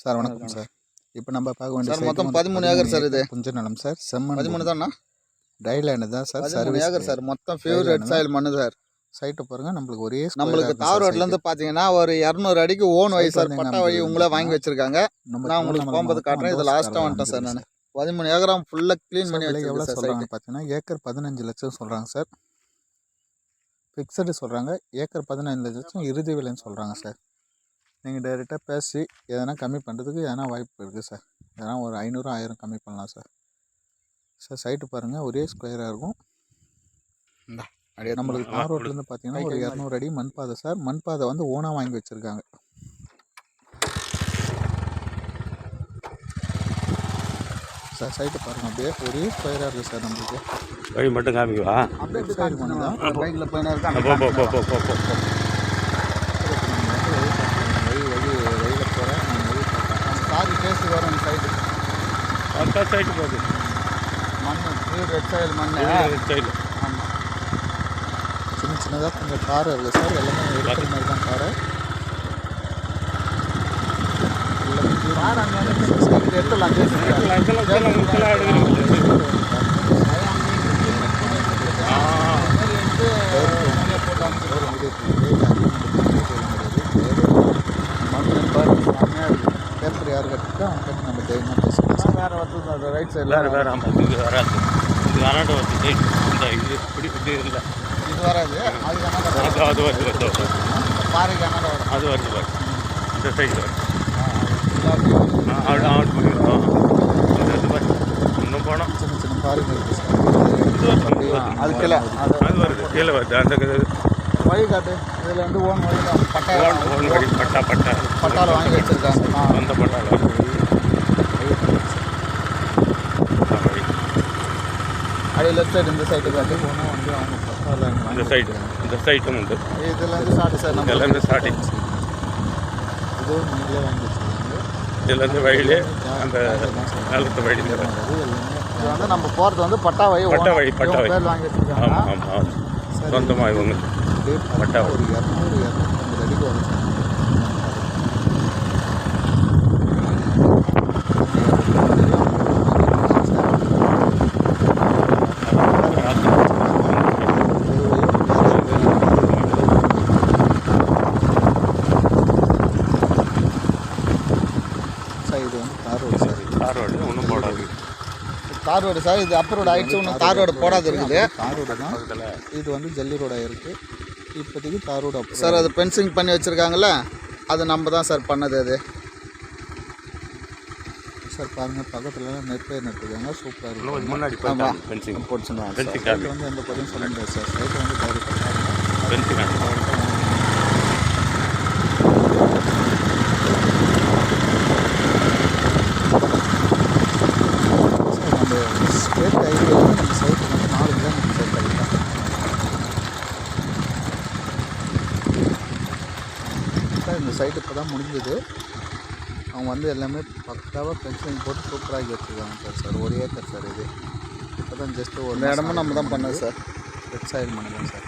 Sir வணக்கம் sir. இப்போ நம்ம பார்க்க வேண்டிய சார் மொத்தம் 13 ஏக்கர் சார். இது புஞ்ச நிலம் சார். செம்மண் 13 தானா? ட்ரை லேண்ட் தான் சார். 13 acre sir. மொத்தம் பியூர் ரெட் சாயில் மண்ணு சார். சைட்டை பாருங்க. நம்மளுக்கு தார் ரோட்ல இருந்து பாத்தீங்கன்னா ஒரு 200 அடிக்கு ஓன் வழி சார். பட்டா வழி உங்களே வாங்கி வச்சிருக்காங்க. நான் உங்களுக்கு போகும்போது காட்டுறேன். இது லாஸ்ட்டாக வந்துட்டேன் சார். நான் 13 ஏக்கராம் ஃபுல்லாக க்ளீன் பண்ணி எவ்வளோ சொல்கிறாங்க பார்த்தீங்கன்னா ஏக்கர் 15 லட்சம் சொல்கிறாங்க சார். ஃபிக்ஸடு சொல்கிறாங்க. ஏக்கர் 15 லட்சம் இறுதி விலைன்னு சொல்கிறாங்க சார். நீங்கள் டைரெக்டாக பேசி எதனா கம்மி பண்ணுறதுக்கு எதனா வாய்ப்பு இருக்குது சார். எதனா ஒரு 500 1000 கம்மி பண்ணலாம் சார். சார் சைட்டு பாருங்கள். ஒரே ஸ்கொயராக இருக்கும். நம்மளுக்கு தார் ரோட்லேருந்து பார்த்தீங்கன்னா ஒரு 200 அடி மண் பாதை சார். மண் பாதை வந்து ஓனாக வாங்கி வச்சுருக்காங்க சார். சைட்டு பாருங்கள். அப்படியே ஒரே ஸ்கொயராக இருக்குது சார். நம்மளுக்கு வழி மட்டும் காமிக்குவா? அப்படியே சைடு பண்ணு தான் பைக்கில் போயினா இருக்காங்க. வழியில் போகிறேன். சாரி பேசி வரும் சைடு. அந்த சைடு போகுது மண் பியூர் ரெட் சாயில் மண். சைடு ஆமாம். சின்னதாக கொஞ்சம் காரம் இருக்குது சார். எல்லாமே எடுக்கிற மாதிரி தான் காரை. கார் அங்கே எடுத்துடலாம். பேப்பர் யார் கட்டிட்டு அவங்க கட்டி நம்ம தைரியமாக பேசிக்கலாம். வேறு வந்து ரைட் சைடில் வேறு ஆமாம். இது வராது. இது வராண்டு வருது சைடு. இந்த இது இப்படி இப்படி இல்லை. இது வராது. அது வருது. பாறைக்கு அண்ணாட வரும். அது வருது பாரு. இந்த சைடு வருது. இன்னும் போனோம். சின்ன பாருங்க இருக்குது சார். அது கீழே அது வருது. கீழே வருது. அந்த வழி காட்டு. இதில் வந்து ஓன் வழி தான். ஓன் வழி பட்டாவில் வாங்கி வச்சுருக்காங்க. அந்த பட்டாவில் அப்படியே லெஃப்ட் சைடு இந்த சைடு காட்டு. போனால் வந்து அவங்க பட்டாவில் இந்த சைட்டும் உண்டு. இதுலேருந்து ஸ்டார்ட் சார். நம்ம இதுலேருந்து ஸ்டார்டிங். இதுவும் நீங்களே வாங்கி வச்சுருக்காங்க. இதுலேருந்து வழியிலே அந்த நிலத்து வழி. இது வந்து நம்ம போகிறது வந்து பட்டா வழி. பேர் வாங்கி வச்சுருக்காங்க. ஆமாம் ஆமாம் ஆமாம். சொந்தமாக இவங்க பட்டா ஒரு 200 250 அடிக்கு வரும் சார். இது வந்து தார் ரோடு சார். தார் ரோடு ஒன்றும் போடாது. தார் ரோடு சார். இது அப்பர் ரோடு ஆகிடுச்சு. ஒன்றும் தார் ரோடு போடாது இருக்குது. தார் ரோடு தான். இது வந்து ஜல்லி ரோடாக இருக்குது. இப்போதைக்கு தார் ரோடு அப்போ சார். அது பென்சிங் பண்ணி வச்சுருக்காங்கல்ல, அது நம்ம தான் சார் பண்ணது. அது சார் பாருங்கள். பக்கத்தில் நெற்பயிர் நட்டுருக்காங்க. சூப்பராக இருக்குது. முன்னாடி பென்சிங் போட்டுச்சுன்னா சைட்டில் வந்து எந்த பதிலும் சொல்ல முடியாது சார். சைட்டில் வந்து டைரெக்டாக பென்சிங் நம்ம ஸ்டேட் ஹைவேல நம்ம சைட்டு வந்து 4 கிலோமீட்டர் சார் கரெக்டாக. சார் இந்த சைட்டு இப்போ தான் முடிஞ்சது. அவங்க வந்து எல்லாமே பக்காவாக பென்சிலிங் போட்டு சூப்பராகி வச்சுருக்காங்க சார். ஒரு ஏக்கர் சார். இது இப்போ தான் ஜஸ்ட்டு ஒரு இடமும் நம்ம தான் பண்ணது சார். ரெட் சாயில் மண்ணு தான் சார்.